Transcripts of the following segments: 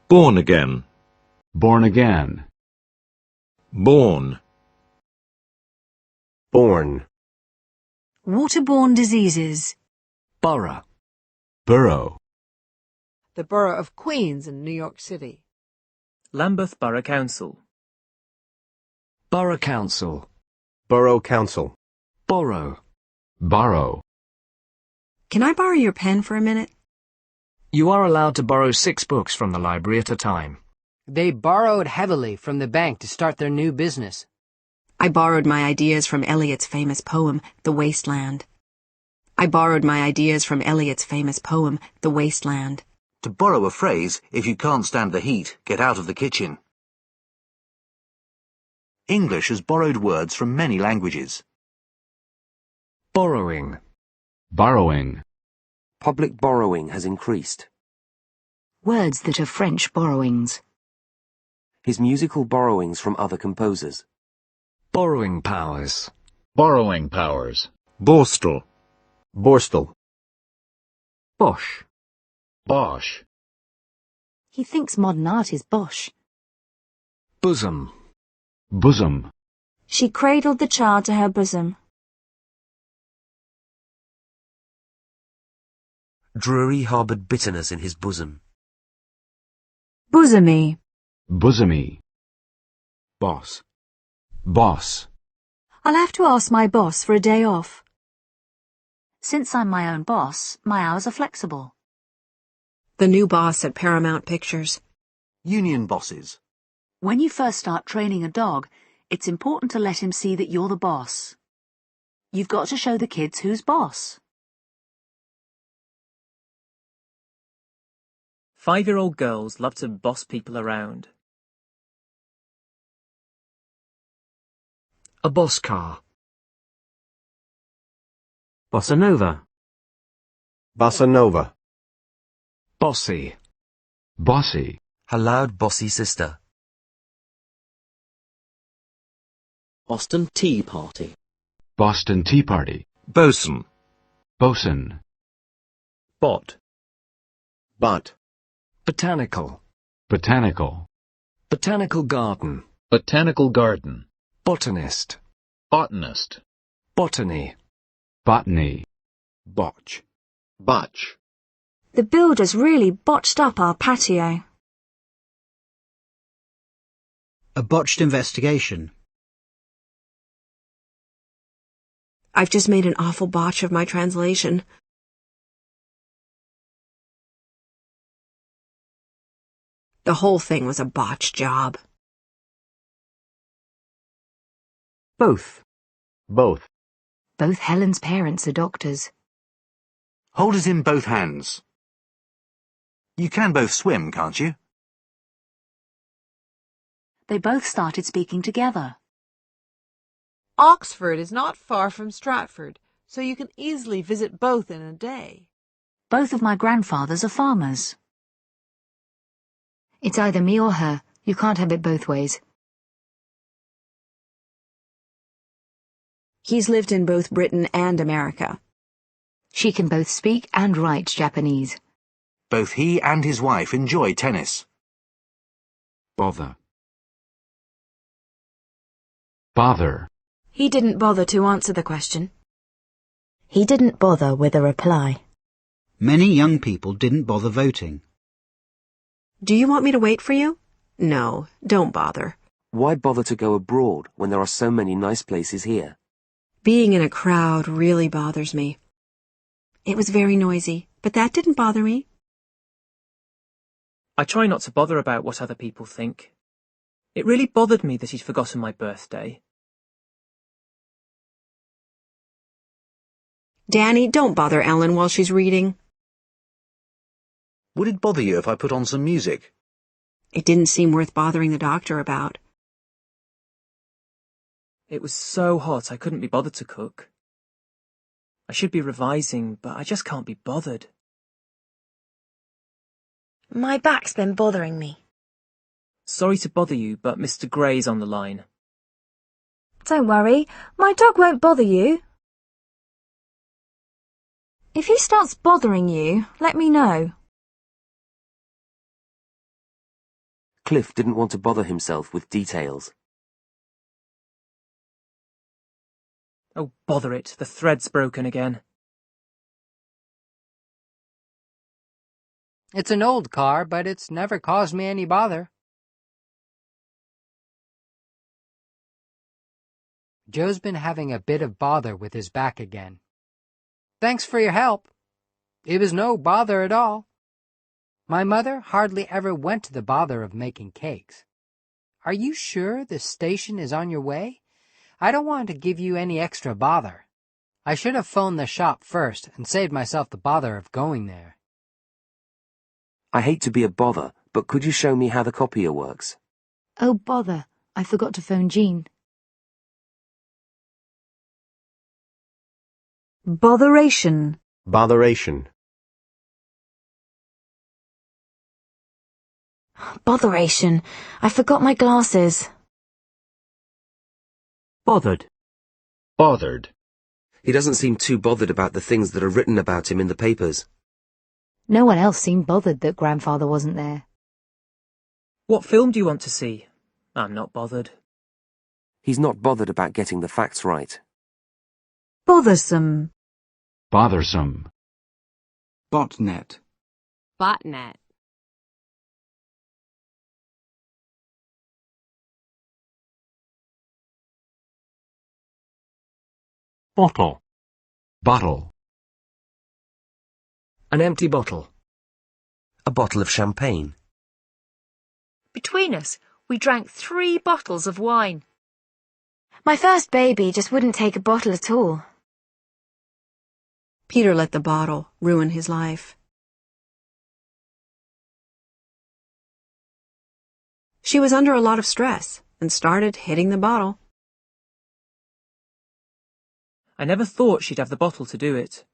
Born again. Born again. Born. Born. Waterborne diseases. Borough. Borough. The Borough of Queens in New York City. Lambeth Borough Council. Borough Council. Borough Council. Borrow. Borrow. Can I borrow your pen for a minute? You are allowed to borrow 6 books from the library at a time. They borrowed heavily from the bank to start their new business. I borrowed my ideas from Eliot's famous poem, The Wasteland. I borrowed my ideas from Eliot's famous poem, The Wasteland. To borrow a phrase, if you can't stand the heat, get out of the kitchen. English has borrowed words from many languages. Borrowing. Borrowing. Public borrowing has increased. Words that are French borrowings. His musical borrowings from other composers. Borrowing powers. Borrowing powers. Borstal. Borstal. Bosch. Bosh. He thinks modern art is bosh. Bosom. Bosom. She cradled the child to her bosom. Drury harboured bitterness in his bosom. Bosomy. Bosomy. Boss. Boss. I'll have to ask my boss for a day off. Since I'm my own boss, my hours are flexible. The new boss at Paramount Pictures. Union bosses. When you first start training a dog, it's important to let him see that you're the boss. You've got to show the kids who's boss. 5-year-old girls love to boss people around. A boss car. Bossa Nova. Bossa Nova. Bossy. Bossy. Her loud bossy sister. Boston Tea Party. Boston Tea Party. Bosun. Bosun. Bot. But. Botanical. Botanical. Botanical garden. Botanical garden. Botanist. Botanist. Botany. Botany. Botch. Botch. The builders really botched up our patio. A botched investigation. I've just made an awful botch of my translation. The whole thing was a botch job. Both. Both. Both Helen's parents are doctors. Hold it in both hands. You can both swim, can't you? They both started speaking together. Oxford is not far from Stratford, so you can easily visit both in a day. Both of my grandfathers are farmers. It's either me or her. You can't have it both ways. He's lived in both Britain and America. She can both speak and write Japanese. Both he and his wife enjoy tennis. Bother. Bother. He didn't bother to answer the question. He didn't bother with a reply. Many young people didn't bother voting. Do you want me to wait for you? No, don't bother. Why bother to go abroad when there are so many nice places here? Being in a crowd really bothers me. It was very noisy, but that didn't bother me. I try not to bother about what other people think. It really bothered me that he'd forgotten my birthday. Danny, don't bother Ellen while she's reading. Would it bother you if I put on some music? It didn't seem worth bothering the doctor about. It was so hot I couldn't be bothered to cook. I should be revising, but I just can't be bothered. My back's been bothering me. Sorry to bother you, but Mr. Gray's on the line. Don't worry, my dog won't bother you. If he starts bothering you, let me know. Cliff didn't want to bother himself with details. Oh, bother it, the thread's broken again. It's an old car, but it's never caused me any bother. Joe's been having a bit of bother with his back again. Thanks for your help. It was no bother at all. My mother hardly ever went to the bother of making cakes. Are you sure the station is on your way? I don't want to give you any extra bother. I should have phoned the shop first and saved myself the bother of going there. I hate to be a bother, but could you show me how the copier works? Oh, bother. I forgot to phone Jean. Botheration. Botheration. Botheration. I forgot my glasses. Bothered. Bothered. He doesn't seem too bothered about the things that are written about him in the papers. No one else seemed bothered that Grandfather wasn't there. What film do you want to see? I'm not bothered. He's not bothered about getting the facts right. Bothersome. Bothersome. Botnet. Botnet. Bottle. Bottle. An empty bottle. A bottle of champagne. Between us, we drank 3 bottles of wine. My first baby just wouldn't take a bottle at all. Peter let the bottle ruin his life. She was under a lot of stress and started hitting the bottle. I never thought she'd have the bottle to do it.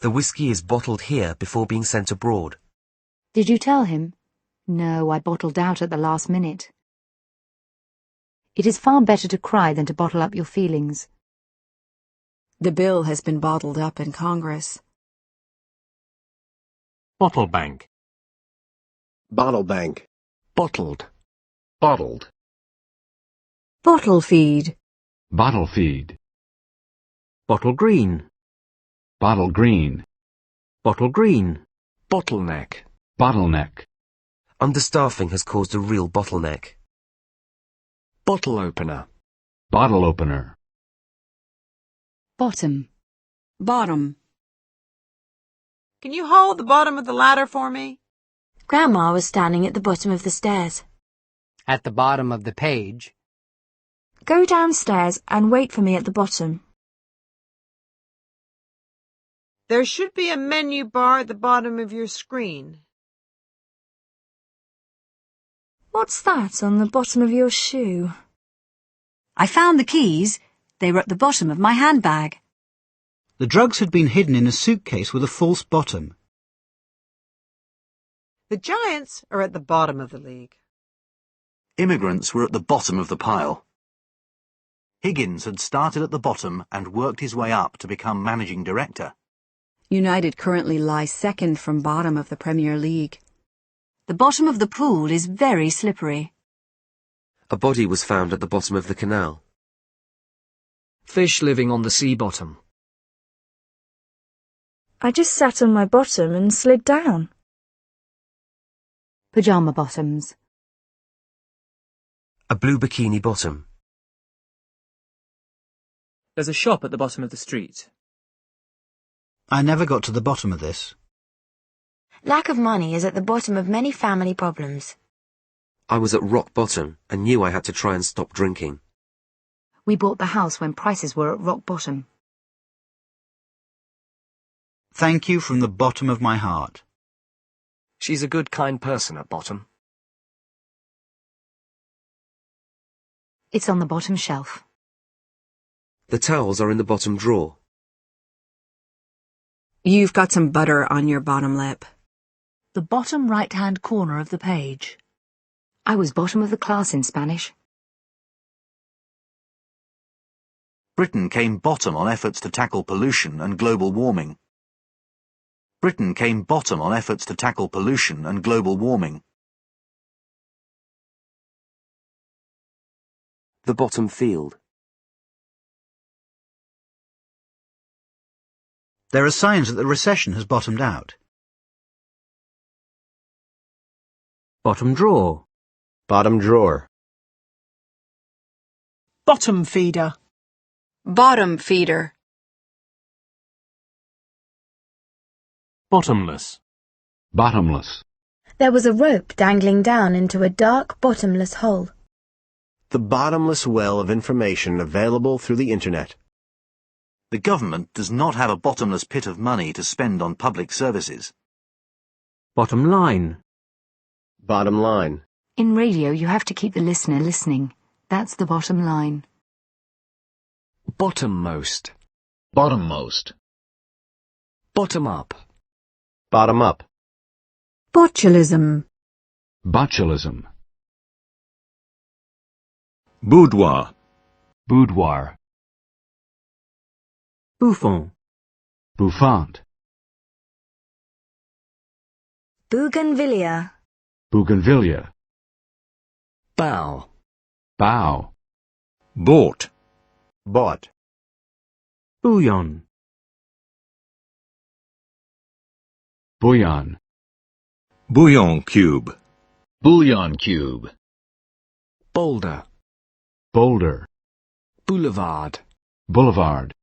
The whiskey is bottled here before being sent abroad. Did you tell him? No, I bottled out at the last minute. It is far better to cry than to bottle up your feelings. The bill has been bottled up in Congress. Bottle bank. Bottle bank. Bottled. Bottled. Bottle feed. Bottle feed. Bottle green. Bottle green. Bottle green. Bottleneck. Bottleneck. Understaffing has caused a real bottleneck. Bottle opener. Bottle opener. Bottom. Bottom. Can you hold the bottom of the ladder for me? Grandma was standing at the bottom of the stairs. At the bottom of the page. Go downstairs and wait for me at the bottom. There should be a menu bar at the bottom of your screen. What's that on the bottom of your shoe? I found the keys. They were at the bottom of my handbag. The drugs had been hidden in a suitcase with a false bottom. The Giants are at the bottom of the league. Immigrants were at the bottom of the pile. Higgins had started at the bottom and worked his way up to become managing director. United currently lie second from bottom of the Premier League. The bottom of the pool is very slippery. A body was found at the bottom of the canal. Fish living on the sea bottom. I just sat on my bottom and slid down. Pyjama bottoms. A blue bikini bottom. There's a shop at the bottom of the street. I never got to the bottom of this. Lack of money is at the bottom of many family problems. I was at rock bottom and knew I had to try and stop drinking. We bought the house when prices were at rock bottom. Thank you from the bottom of my heart. She's a good, kind person at bottom. It's on the bottom shelf. The towels are in the bottom drawer. You've got some butter on your bottom lip. The bottom right-hand corner of the page. I was bottom of the class in Spanish. Britain came bottom on efforts to tackle pollution and global warming. Britain came bottom on efforts to tackle pollution and global warming. The bottom field. There are signs that the recession has bottomed out. Bottom drawer. Bottom drawer. Bottom feeder. Bottom feeder. Bottomless. Bottomless. There was a rope dangling down into a dark, bottomless hole. The bottomless well of information available through the Internet. The government does not have a bottomless pit of money to spend on public services. Bottom line. Bottom line. In radio, you have to keep the listener listening. That's the bottom line. Bottommost. Bottommost. Bottom up. Bottom up. Botulism. Botulism. Boudoir. Boudoir. Bouffon. Bouffant. Bougainvillea. Bougainvillea. Bow. Bow. Bought. Bought. Bouillon. Bouillon. Bouillon cube. Bouillon cube. Boulder. Boulder. Boulevard. Boulevard.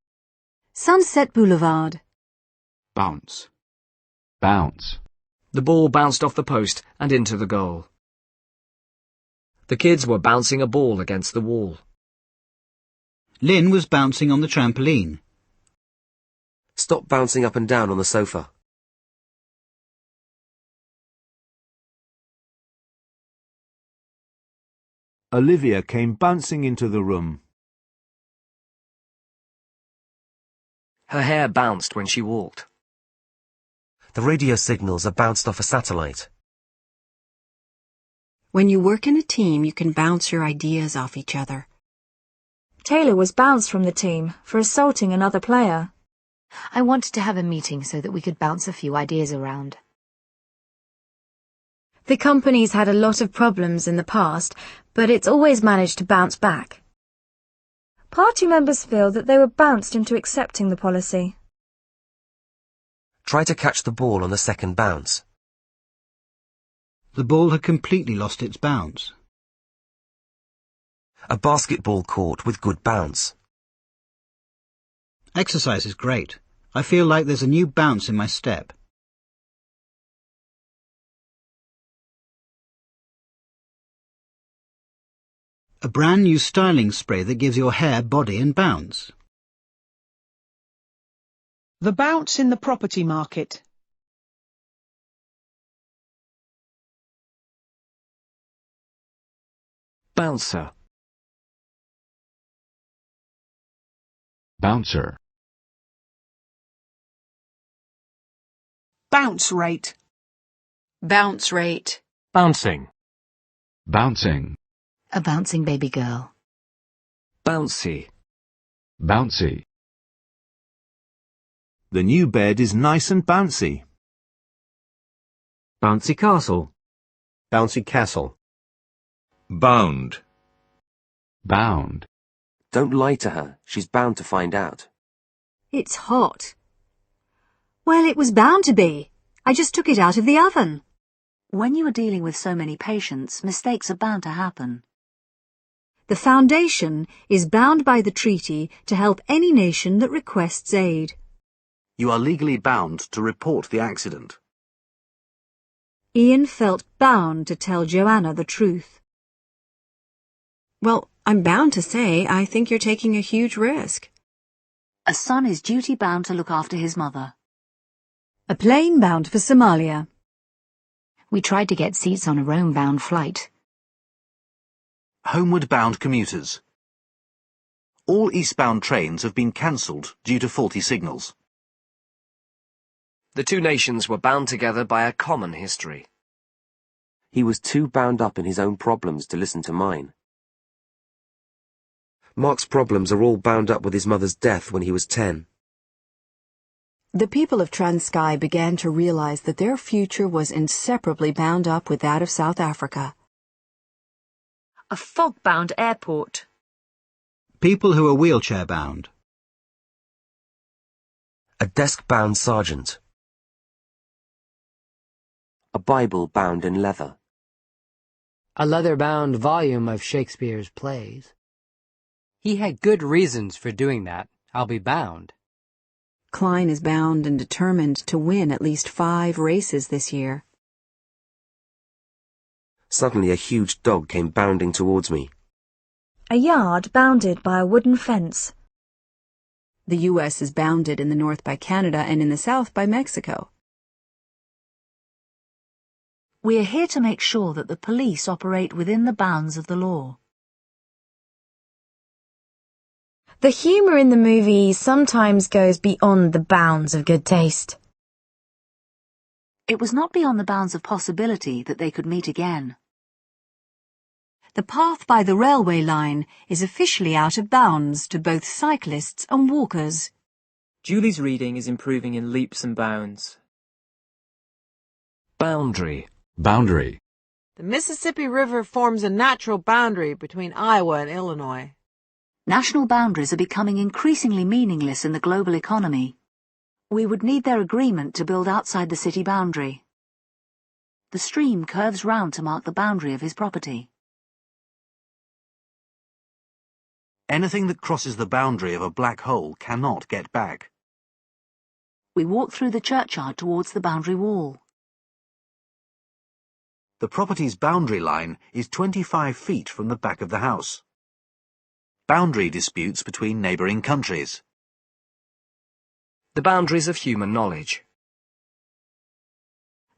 Sunset Boulevard. Bounce. Bounce. The ball bounced off the post and into the goal. The kids were bouncing a ball against the wall. Lynn was bouncing on the trampoline. Stop bouncing up and down on the sofa. Olivia came bouncing into the room. Her hair bounced when she walked. The radio signals are bounced off a satellite. When you work in a team, you can bounce your ideas off each other. Taylor was bounced from the team for assaulting another player. I wanted to have a meeting so that we could bounce a few ideas around. The company's had a lot of problems in the past, but it's always managed to bounce back. Party members feel that they were bounced into accepting the policy. Try to catch the ball on the second bounce. The ball had completely lost its bounce. A basketball court with good bounce. Exercise is great. I feel like there's a new bounce in my step. A brand new styling spray that gives your hair body and bounce. The bounce in the property market. Bouncer. Bouncer. Bounce rate. Bounce rate. Bouncing. Bouncing. A bouncing baby girl. Bouncy. Bouncy. The new bed is nice and bouncy. Bouncy castle. Bouncy castle. Bound. Bound. Don't lie to her. She's bound to find out. It's hot. Well, it was bound to be. I just took it out of the oven. When you are dealing with so many patients, mistakes are bound to happen. The Foundation is bound by the treaty to help any nation that requests aid. You are legally bound to report the accident. Ian felt bound to tell Joanna the truth. Well, I'm bound to say I think you're taking a huge risk. A son is duty-bound to look after his mother. A plane bound for Somalia. We tried to get seats on a Rome-bound flight. Homeward-bound commuters. All eastbound trains have been cancelled due to faulty signals. The two nations were bound together by a common history. He was too bound up in his own problems to listen to mine. Mark's problems are all bound up with his mother's death when he was 10. The people of Transkei began to realize that their future was inseparably bound up with that of South Africa. A fog-bound airport. People who are wheelchair-bound. A desk-bound sergeant. A Bible bound in leather. A leather-bound volume of Shakespeare's plays. He had good reasons for doing that, I'll be bound. Klein is bound and determined to win at least 5 races this year. Suddenly a huge dog came bounding towards me. A yard bounded by a wooden fence. The U.S. is bounded in the north by Canada and in the south by Mexico. We are here to make sure that the police operate within the bounds of the law. The humour in the movie sometimes goes beyond the bounds of good taste. It was not beyond the bounds of possibility that they could meet again. The path by the railway line is officially out of bounds to both cyclists and walkers. Julie's reading is improving in leaps and bounds. Boundary. Boundary. The Mississippi River forms a natural boundary between Iowa and Illinois. National boundaries are becoming increasingly meaningless in the global economy. We would need their agreement to build outside the city boundary. The stream curves round to mark the boundary of his property. Anything that crosses the boundary of a black hole cannot get back. We walk through the churchyard towards the boundary wall. The property's boundary line is 25 feet from the back of the house. Boundary disputes between neighbouring countries. The boundaries of human knowledge.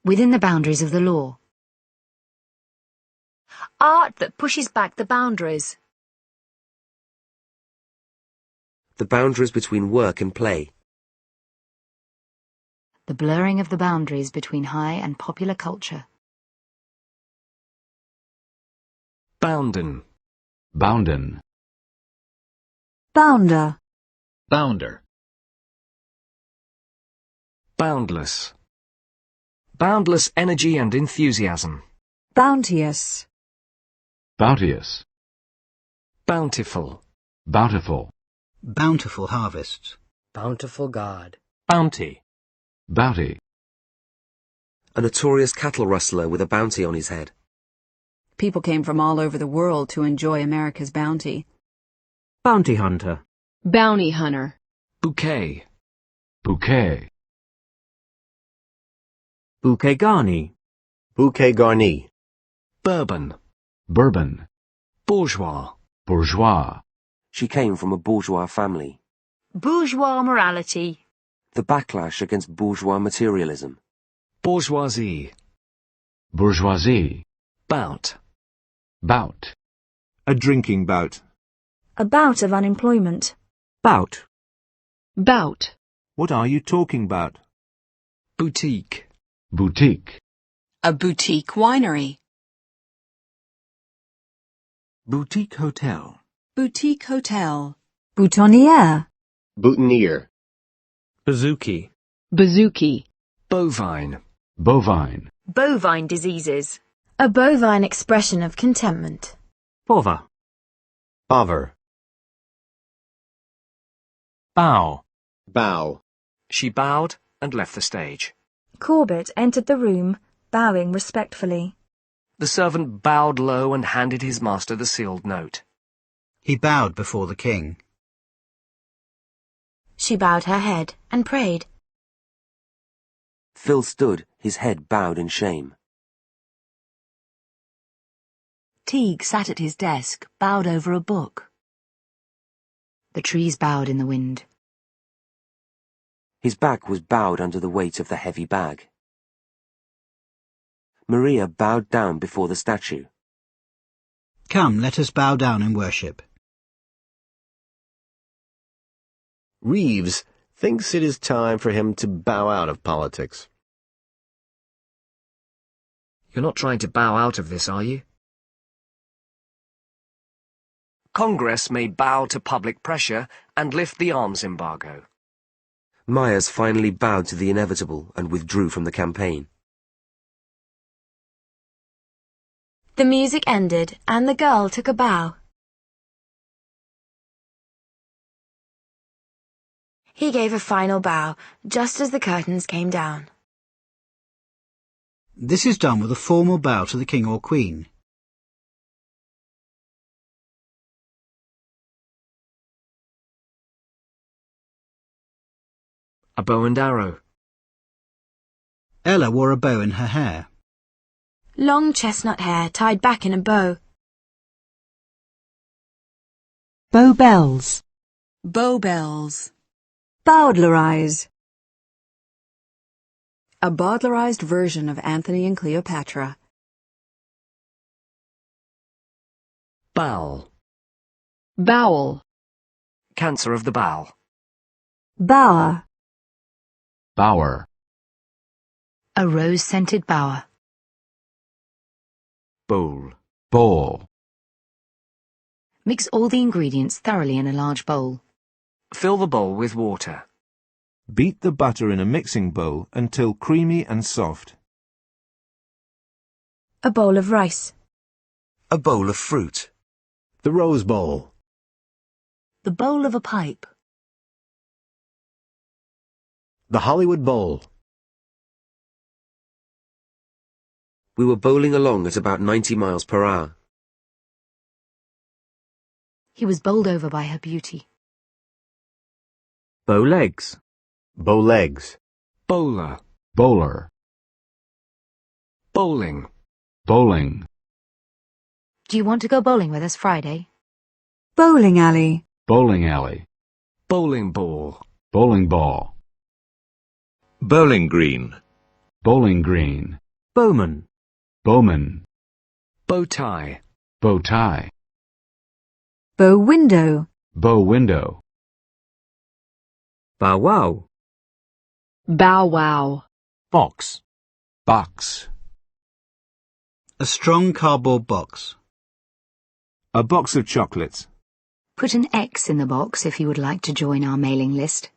Within the boundaries of the law. Art that pushes back the boundaries. The boundaries between work and play. The blurring of the boundaries between high and popular culture. Bounden. Bounden. Bounder. Bounder. Boundless. Boundless energy and enthusiasm. Bounteous. Bounteous. Bountiful. Bountiful. Bountiful harvests. Bountiful God. Bounty. Bounty. A notorious cattle rustler with a bounty on his head. People came from all over the world to enjoy America's bounty. Bounty hunter. Bounty hunter. Bouquet. Bouquet. Bouquet garni. Bouquet garni. Bourbon. Bourbon. Bourgeois. Bourgeois. She came from a bourgeois family. Bourgeois morality. The backlash against bourgeois materialism. Bourgeoisie. Bourgeoisie. Bout. Bout. A drinking bout. A bout of unemployment. Bout. Bout. What are you talking about? Boutique. Boutique. A boutique winery. Boutique hotel. Boutique hotel. Boutonniere. Boutonniere. Bouzouki. Bouzouki. Bovine. Bovine. Bovine diseases. A bovine expression of contentment. Bova. Bover. Bow. Bow. She bowed and left the stage. Corbett entered the room, bowing respectfully. The servant bowed low and handed his master the sealed note. He bowed before the king. She bowed her head and prayed. Phil stood, his head bowed in shame. Teague sat at his desk, bowed over a book. The trees bowed in the wind. His back was bowed under the weight of the heavy bag. Maria bowed down before the statue. Come, let us bow down and worship. Reeves thinks it is time for him to bow out of politics. You're not trying to bow out of this, are you? Congress may bow to public pressure and lift the arms embargo. Myers finally bowed to the inevitable and withdrew from the campaign. The music ended, and the girl took a bow. He gave a final bow, just as the curtains came down. This is done with a formal bow to the king or queen. A bow and arrow. Ella wore a bow in her hair. Long chestnut hair tied back in a bow. Bow bells. Bow bells. Bowdlerize. A bowdlerized version of Anthony and Cleopatra. Bowel. Bowel. Cancer of the bowel. Bower. Bower. A rose-scented bower. Bowl. Bowl. Mix all the ingredients thoroughly in a large bowl. Fill the bowl with water. Beat the butter in a mixing bowl until creamy and soft. A bowl of rice. A bowl of fruit. The rose bowl. The bowl of a pipe. The Hollywood bowl. We were bowling along at about 90 miles per hour. He was bowled over by her beauty. Bow legs. Bow legs. Bowler. Bowler. Bowling. Bowling. Do you want to go bowling with us Friday? Bowling alley. Bowling alley. Bowling ball. Bowling ball. Bowling green. Bowling green. Bowman. Bowman. Bow tie. Bow tie. Bow window. Bow window. Bow wow. Bow wow. Box. Box. A strong cardboard box. A box of chocolates. Put an X in the box if you would like to join our mailing list.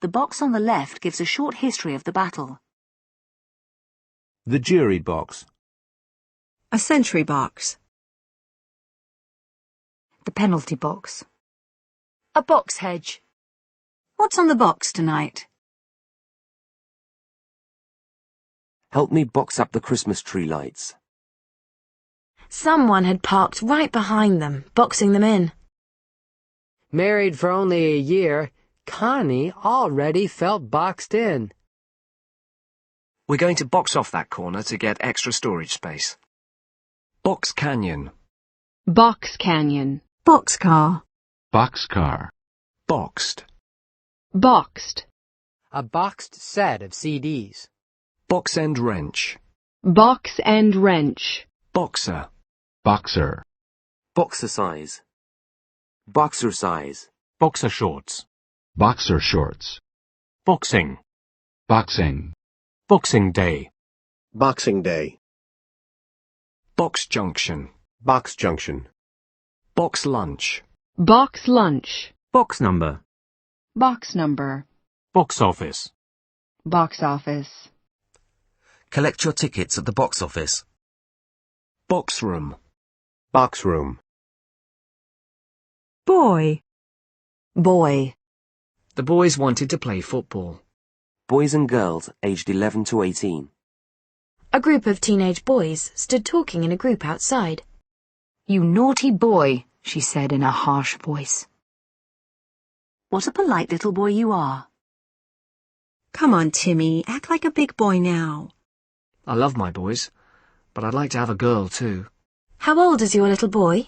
The box on the left gives a short history of the battle. The jury box. A sentry box. The penalty box. A box hedge. What's on the box tonight? Help me box up the Christmas tree lights. Someone had parked right behind them, boxing them in. Married for only a year, Connie already felt boxed in. We're going to box off that corner to get extra storage space. Box canyon. Box canyon. Boxcar. Boxcar. Boxed. Boxed. A boxed set of CDs. Box end wrench. Box and wrench. Boxer. Boxer. Boxer size. Boxer size. Boxer shorts. Boxer shorts. Boxing. Boxing. Boxing day. Boxing day. Box junction. Box junction. Box lunch. Box lunch. Box number. Box number. Box office. Box office. Collect your tickets at the box office. Box room. Box room. Boy. Boy. The boys wanted to play football. Boys and girls aged 11 to 18. A group of teenage boys stood talking in a group outside. You naughty boy, she said in a harsh voice. What a polite little boy you are. Come on, Timmy, act like a big boy now. I love my boys, but I'd like to have a girl too. How old is your little boy?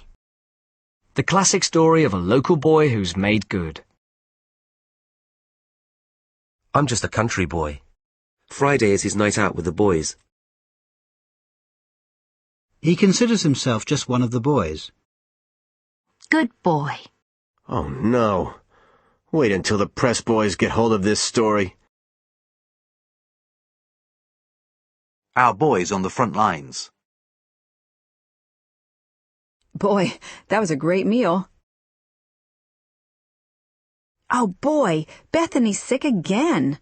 The classic story of a local boy who's made good. I'm just a country boy. Friday is his night out with the boys. He considers himself just one of the boys. Good boy. Oh no. Wait until the press boys get hold of this story. Our boys on the front lines. Boy, that was a great meal. Oh boy, Bethany's sick again.